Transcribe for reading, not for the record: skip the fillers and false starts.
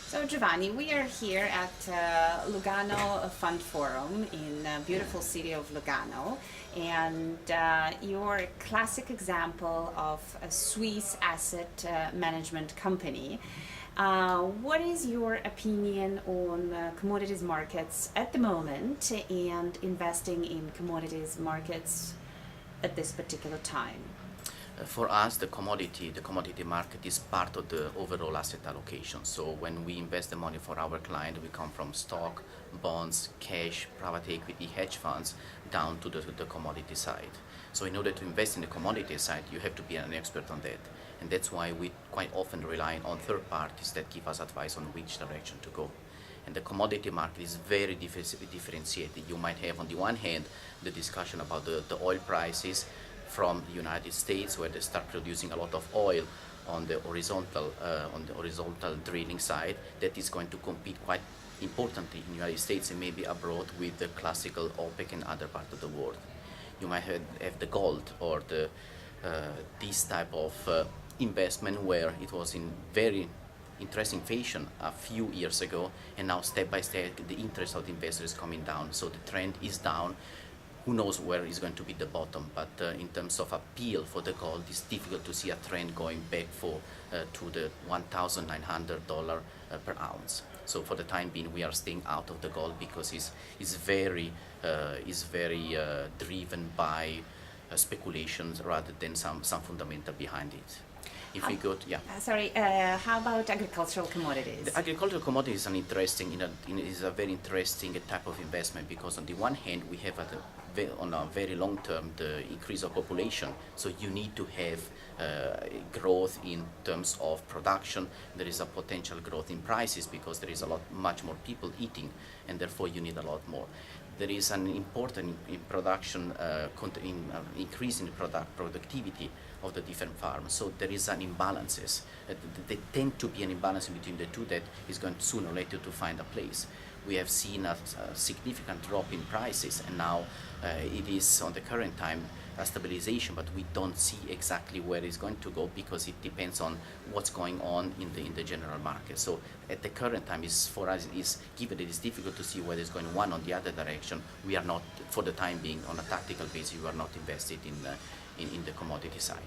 So Giovanni, we are here at Lugano Fund Forum in the beautiful city of Lugano, and you're a classic example of a Swiss asset management company. What is your opinion on commodities markets at the moment and investing in commodities markets at this particular time? For us, the commodity market is part of the overall asset allocation. So when we invest the money for our client, we come from stock, bonds, cash, private equity, hedge funds, down to the commodity side. So in order to invest in the commodity side, you have to be an expert on that. And that's why we quite often rely on third parties that give us advice on which direction to go. And the commodity market is very differentiated. You might have on the one hand the discussion about the oil prices from the United States, where they start producing a lot of oil on the horizontal drilling side, that is going to compete quite importantly in the United States and maybe abroad with the classical OPEC and other parts of the world. You might have the gold or this type of investment where it was in very interesting fashion a few years ago, and now step by step the interest of the investors is coming down. So the trend is down. Who knows where is going to be the bottom, but in terms of appeal for the gold, it's difficult to see a trend going back to the $1,900 per ounce. So for the time being, we are staying out of the gold because it's very driven by speculations rather than some fundamental behind it. If we go to, yeah. How about agricultural commodities? The agricultural commodity is is a very interesting type of investment because on the one hand we have on a very long term the increase of population, so you need to have growth in terms of production. There is a potential growth in prices because there is much more people eating, and therefore you need a lot more. There is an important increase in productivity of the different farms. So there is an imbalances. There tend to be an imbalance between the two that is going sooner or later to find a place. We have seen a significant drop in prices, and now it is on the current time a stabilization, but we don't see exactly where it's going to go because it depends on what's going on in the general market. So at the current time, for us, given that it's difficult to see whether it's going one or the other direction, we are not, for the time being, on a tactical basis, we are not invested in the commodity side.